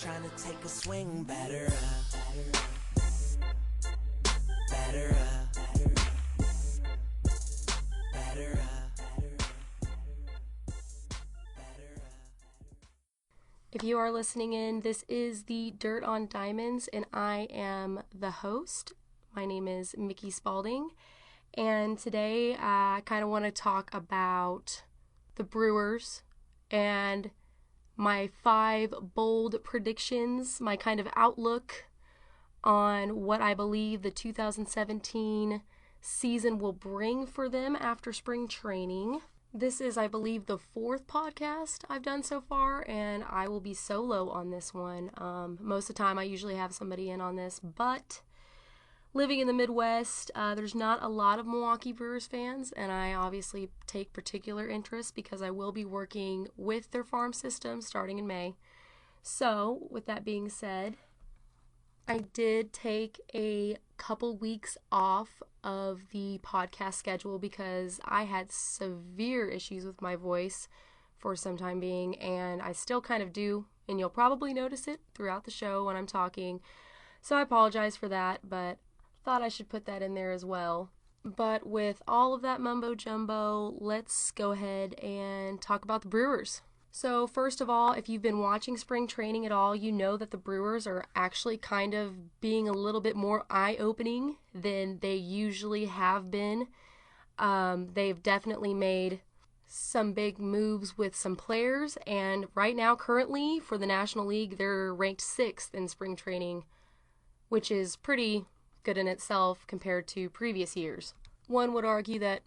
trying to take a swing. Batter up, batter up, batter up. If you are listening in, this is the Dirt on Diamonds, and I am the host. My name is Mickey Spalding, and today I kind of want to talk about the Brewers and my 5 bold predictions, my kind of outlook on what I believe the 2017 season will bring for them after spring training. This is, I believe, the 4th podcast I've done so far, and I will be solo on this one. Most of the time I usually have somebody in on this, but living in the Midwest, there's not a lot of Milwaukee Brewers fans, and I obviously take particular interest because I will be working with their farm system starting in May. So, with that being said, I did take a couple weeks off of the podcast schedule because I had severe issues with my voice for some time being, and I still kind of do, and you'll probably notice it throughout the show when I'm talking. So I apologize for that, but thought I should put that in there as well. But with all of that mumbo jumbo, let's go ahead and talk about the Brewers. So first of all, if you've been watching spring training at all, you know that the Brewers are actually kind of being a little bit more eye-opening than they usually have been. They've definitely made some big moves with some players, and right now, currently, for the National League, they're ranked 6th in spring training, which is pretty good in itself compared to previous years. One would argue that,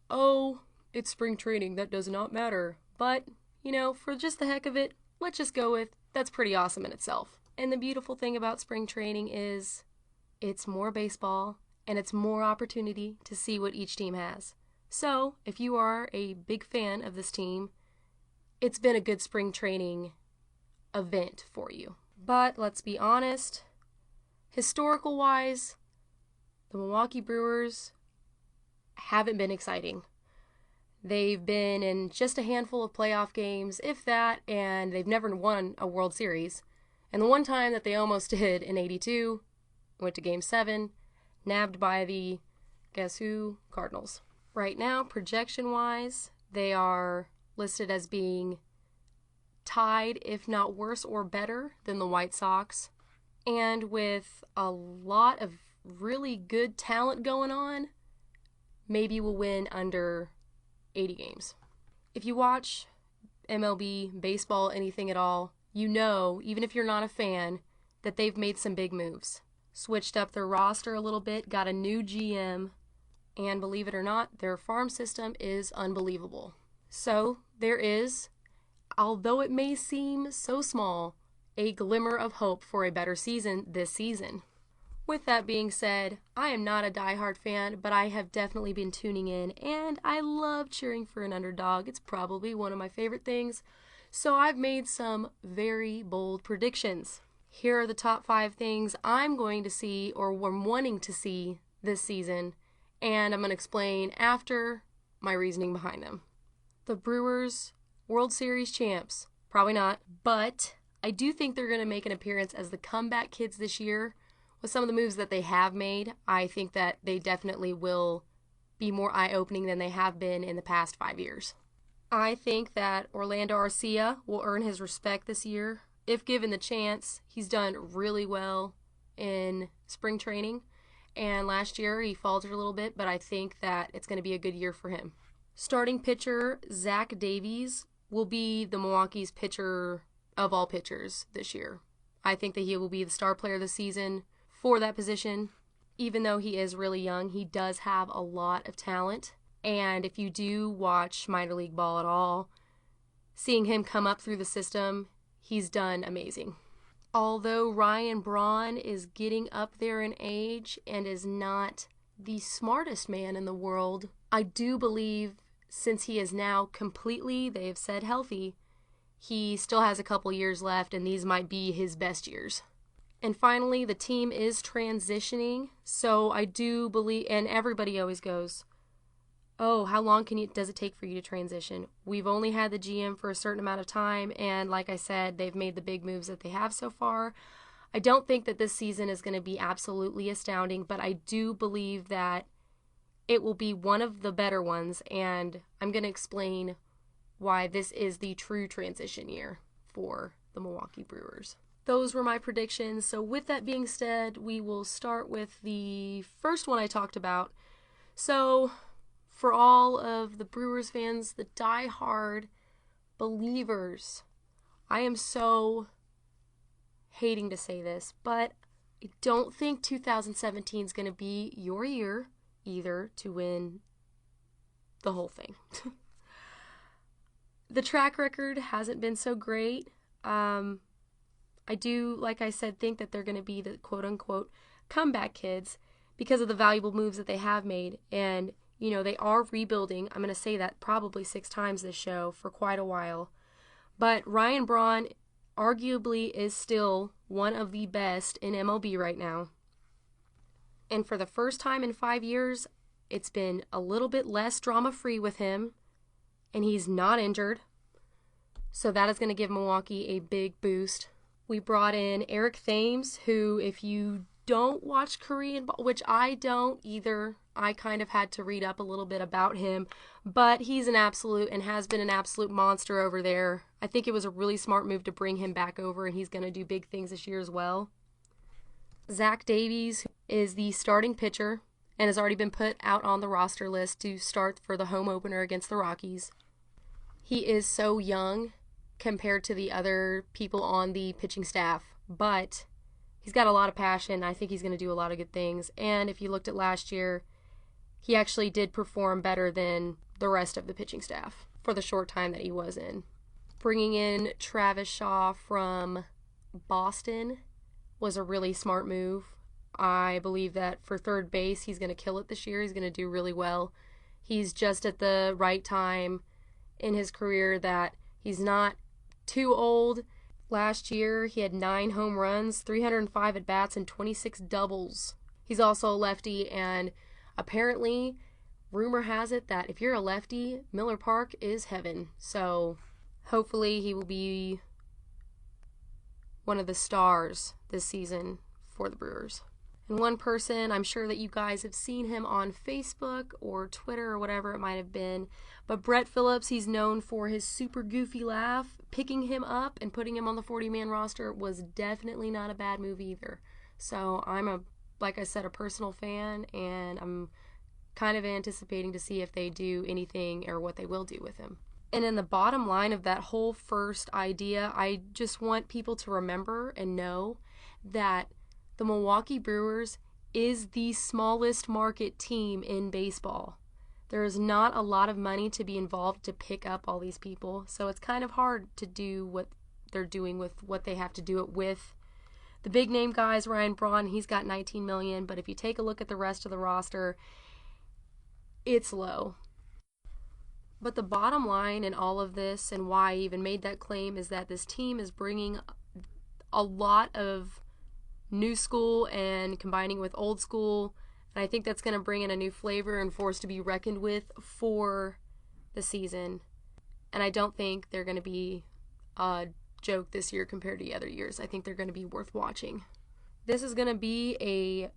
oh, it's spring training, that does not matter, but you know, for just the heck of it, let's just go with that's pretty awesome in itself. And the beautiful thing about spring training is it's more baseball and it's more opportunity to see what each team has. So, if you are a big fan of this team, it's been a good spring training event for you. But let's be honest, historical-wise, the Milwaukee Brewers haven't been exciting. They've been in just a handful of playoff games, if that, and they've never won a World Series. And the one time that they almost did in '82, went to Game 7, nabbed by the, guess who, Cardinals. Right now, projection-wise, they are listed as being tied, if not worse or better, than the White Sox. And with a lot of really good talent going on, maybe we'll win under 80 games. If you watch MLB, baseball, anything at all, you know, even if you're not a fan, that they've made some big moves. Switched up their roster a little bit, got a new GM, and believe it or not, their farm system is unbelievable. So there is, although it may seem so small, a glimmer of hope for a better season this season. With that being said, I am not a diehard fan, but I have definitely been tuning in, and I love cheering for an underdog. It's probably one of my favorite things. So I've made some very bold predictions. Here are the top 5 things I'm going to see or I'm wanting to see this season, and I'm going to explain after my reasoning behind them. The Brewers, World Series champs, probably not, but I do think they're going to make an appearance as the comeback kids this year. With some of the moves that they have made, I think that they definitely will be more eye-opening than they have been in the past 5 years. I think that Orlando Arcia will earn his respect this year. If given the chance, he's done really well in spring training. And last year he faltered a little bit, but I think that it's going to be a good year for him. Starting pitcher Zach Davies will be the Milwaukee's pitcher of all pitchers this year. I think that he will be the star player of the season for that position. Even though he is really young, he does have a lot of talent. And if you do watch minor league ball at all, seeing him come up through the system, he's done amazing. Although Ryan Braun is getting up there in age and is not the smartest man in the world, I do believe since he is now completely, they have said, healthy, he still has a couple years left, and these might be his best years. And finally, the team is transitioning, so I do believe, and everybody always goes, oh, how long does it take for you to transition? We've only had the GM for a certain amount of time, and like I said, they've made the big moves that they have so far. I don't think that this season is going to be absolutely astounding, but I do believe that it will be one of the better ones, and I'm going to explain why this is the true transition year for the Milwaukee Brewers. Those were my predictions. So with that being said, we will start with the first one I talked about. So for all of the Brewers fans, the die-hard believers, I am so hating to say this, but I don't think 2017 is going to be your year either to win the whole thing. The track record hasn't been so great. I do, like I said, think that they're going to be the quote-unquote comeback kids because of the valuable moves that they have made. And, they are rebuilding. I'm going to say that probably 6 times this show for quite a while. But Ryan Braun arguably is still one of the best in MLB right now. And for the first time in 5 years, it's been a little bit less drama-free with him. And he's not injured. So that is going to give Milwaukee a big boost. We brought in Eric Thames, who, if you don't watch Korean ball, which I don't either, I kind of had to read up a little bit about him, but he's an absolute and has been an absolute monster over there. I think it was a really smart move to bring him back over, and he's going to do big things this year as well. Zach Davies is the starting pitcher and has already been put out on the roster list to start for the home opener against the Rockies. He is so young compared to the other people on the pitching staff, but he's got a lot of passion. I think he's going to do a lot of good things. And if you looked at last year, he actually did perform better than the rest of the pitching staff for the short time that he was in. Bringing in Travis Shaw from Boston was a really smart move. I believe that for third base, he's going to kill it this year. He's going to do really well. He's just at the right time in his career that he's not too old. Last year, he had 9 home runs, 305 at-bats, and 26 doubles. He's also a lefty, and apparently, rumor has it that if you're a lefty, Miller Park is heaven. So, hopefully, he will be one of the stars this season for the Brewers. And one person, I'm sure that you guys have seen him on Facebook or Twitter or whatever it might have been, but Brett Phillips, he's known for his super goofy laugh. Picking him up and putting him on the 40-man roster was definitely not a bad move either. So I'm like I said, a personal fan, and I'm kind of anticipating to see if they do anything or what they will do with him. And in the bottom line of that whole first idea, I just want people to remember and know that the Milwaukee Brewers is the smallest market team in baseball. There is not a lot of money to be involved to pick up all these people, so it's kind of hard to do what they're doing with what they have to do it with. The big name guys, Ryan Braun, he's got $19 million, but if you take a look at the rest of the roster, it's low. But the bottom line in all of this, and why I even made that claim, is that this team is bringing a lot of new school and combining with old school, and I think that's going to bring in a new flavor and force to be reckoned with for the season. And I don't think they're going to be a joke this year compared to the other years. I think they're going to be worth watching. This is going to be a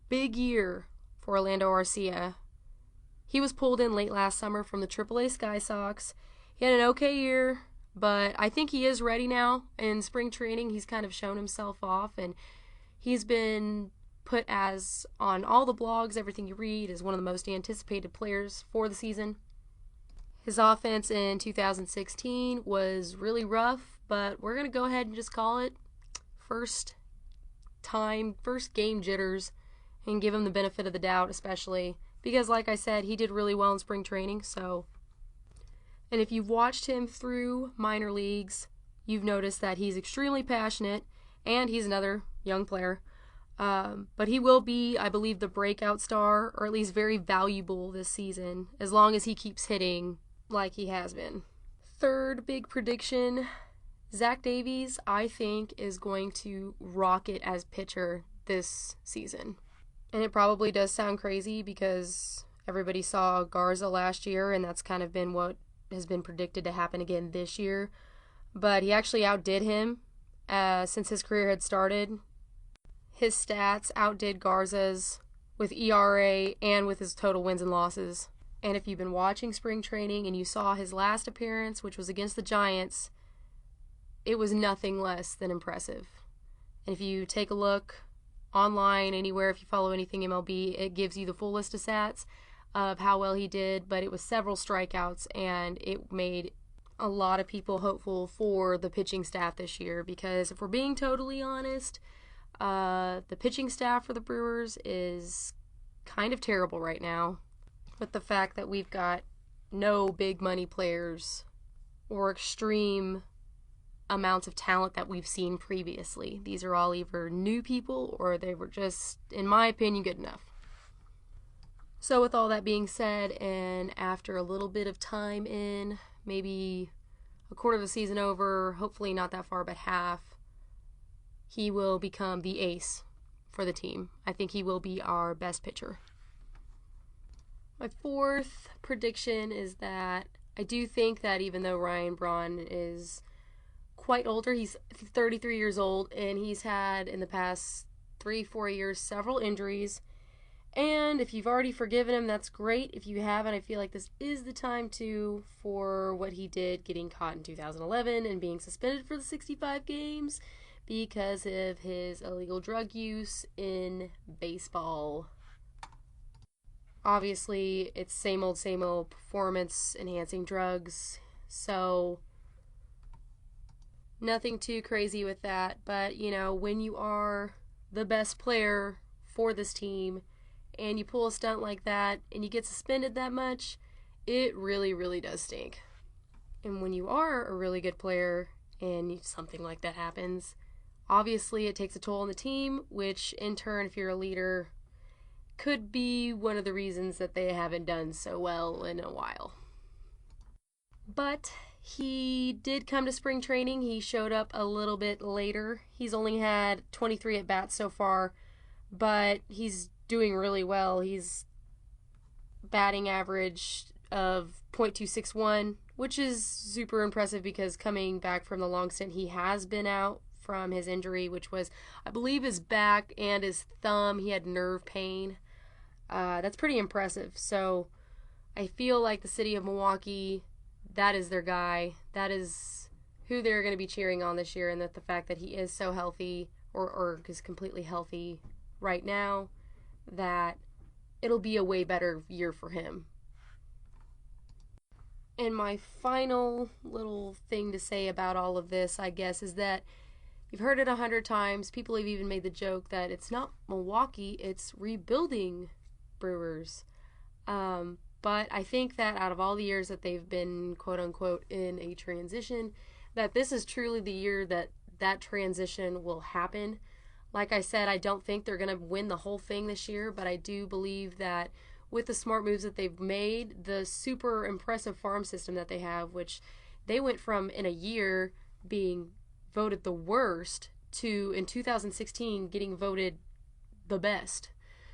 big year for Orlando Arcia. He was pulled in late last summer from the AAA Sky Sox. He had an okay year, but I think he is ready now. In spring training, he's kind of shown himself off, and he's been put as, on all the blogs, everything you read, as one of the most anticipated players for the season. His offense in 2016 was really rough, but we're going to go ahead and just call it first game jitters, and give him the benefit of the doubt, especially because, like I said, he did really well in spring training. So, and if you've watched him through minor leagues, you've noticed that he's extremely passionate, and he's another young player. But he will be, I believe, the breakout star, or at least very valuable this season, as long as he keeps hitting like he has been. Third big prediction, Zach Davies, I think, is going to rocket as pitcher this season. And it probably does sound crazy because Everybody saw Garza last year, and that's kind of been what has been predicted to happen again this year. But he actually outdid him since his career had started. His stats outdid Garza's with ERA and with his total wins and losses. And if you've been watching spring training and you saw his last appearance, which was against the Giants, it was nothing less than impressive. And if you take a look online, anywhere, if you follow anything MLB, it gives you the full list of stats of how well he did, but it was several strikeouts, and it made a lot of people hopeful for the pitching staff this year, because if we're being totally honest, the pitching staff for the Brewers is kind of terrible right now, with the fact that we've got no big money players or extreme amounts of talent that we've seen previously. These are all either new people or they were just, in my opinion, good enough. So with all that being said, and after a little bit of time in, maybe a quarter of the season over, hopefully not that far but half, he will become the ace for the team. I think he will be our best pitcher. My fourth prediction is that I do think that even though Ryan Braun is quite older, he's 33 years old, and he's had in the past 3-4 years several injuries. And if you've already forgiven him, that's great. If you haven't, I feel like this is the time for what he did, getting caught in 2011 and being suspended for the 65 games because of his illegal drug use in baseball. Obviously, it's same old performance-enhancing drugs, so nothing too crazy with that. But, when you are the best player for this team and you pull a stunt like that and you get suspended that much, it really, really does stink. And when you are a really good player and something like that happens, obviously it takes a toll on the team, which in turn, if you're a leader, could be one of the reasons that they haven't done so well in a while. But he did come to spring training. He showed up a little bit later. He's only had 23 at-bats so far, but he's doing really well. He's batting average of .261, which is super impressive because coming back from the long stint he has been out from his injury, which was, I believe, his back and his thumb. He had nerve pain. That's pretty impressive. So I feel like the city of Milwaukee, that is their guy. That is who they're going to be cheering on this year, and that the fact that he is so healthy or is completely healthy right now, that it'll be a way better year for him. And my final little thing to say about all of this, I guess, is that you've heard it 100 times. People have even made the joke that it's not Milwaukee, it's rebuilding Brewers. But I think that out of all the years that they've been, quote unquote, in a transition, that this is truly the year that transition will happen. Like I said, I don't think they're going to win the whole thing this year, but I do believe that with the smart moves that they've made, the super impressive farm system that they have, which they went from in a year being voted the worst to in 2016 getting voted the best.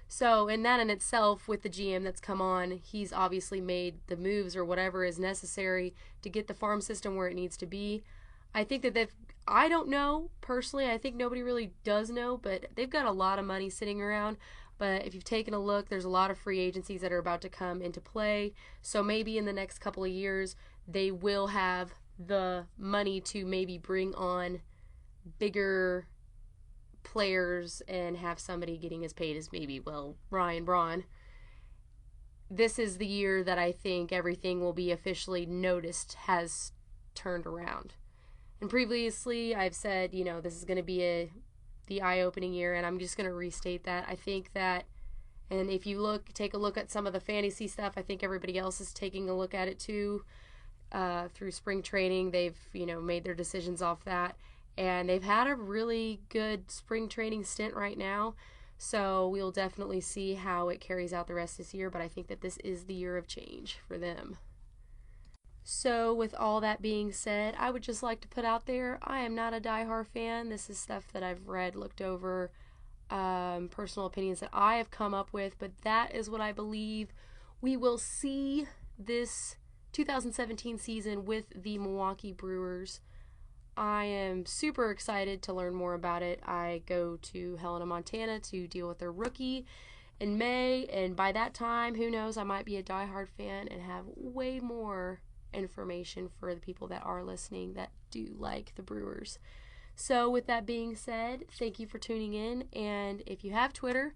So in that in itself, with the GM that's come on, he's obviously made the moves or whatever is necessary to get the farm system where it needs to be. I think that I don't know personally, I think nobody really does know, but they've got a lot of money sitting around. But if you've taken a look, there's a lot of free agencies that are about to come into play. So maybe in the next couple of years, they will have the money to maybe bring on bigger players and have somebody getting as paid as maybe, Ryan Braun. This is the year that I think everything will be officially noticed has turned around. And previously, I've said, this is going to be the eye-opening year, and I'm just going to restate that. I think that, and if you take a look at some of the fantasy stuff, I think everybody else is taking a look at it too. Through spring training, they've, made their decisions off that, and they've had a really good spring training stint right now. So we'll definitely see how it carries out the rest of this year, but I think that this is the year of change for them. So with all that being said, I would just like to put out there, I am not a diehard fan. This is stuff that I've read, looked over, personal opinions that I have come up with, but that is what I believe we will see this 2017 season with the Milwaukee Brewers. I am super excited to learn more about it. I go to Helena, Montana to deal with their rookie in May, and by that time, who knows, I might be a diehard fan and have way more information for the people that are listening that do like the Brewers. So with that being said, thank you for tuning in, and if you have Twitter,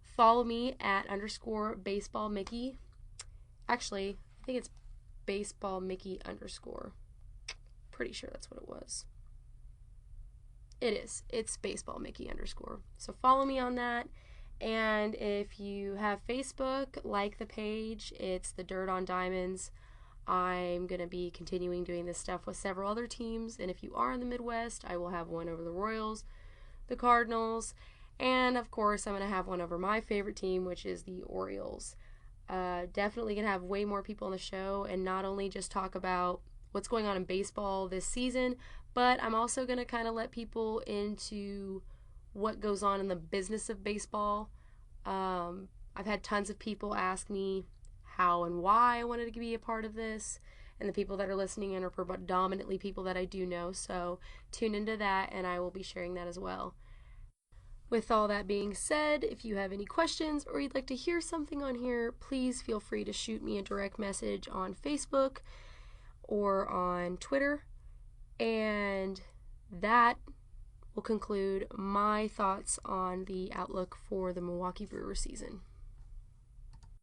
follow me at _baseballmickey. Actually, I think it's baseballmickey _. Pretty sure that's what it was. It is. It's baseballmickey _. So follow me on that. And if you have Facebook, like the page. It's the Dirt on Diamonds. I'm going to be continuing doing this stuff with several other teams. And if you are in the Midwest, I will have one over the Royals, the Cardinals, and of course, I'm going to have one over my favorite team, which is the Orioles. Definitely going to have way more people on the show and not only just talk about what's going on in baseball this season, but I'm also going to kind of let people into what goes on in the business of baseball. I've had tons of people ask me how and why I wanted to be a part of this, and the people that are listening in are predominantly people that I do know, so tune into that and I will be sharing that as well. With all that being said, if you have any questions or you'd like to hear something on here, please feel free to shoot me a direct message on Facebook or on Twitter, and that will conclude my thoughts on the outlook for the Milwaukee Brewers season.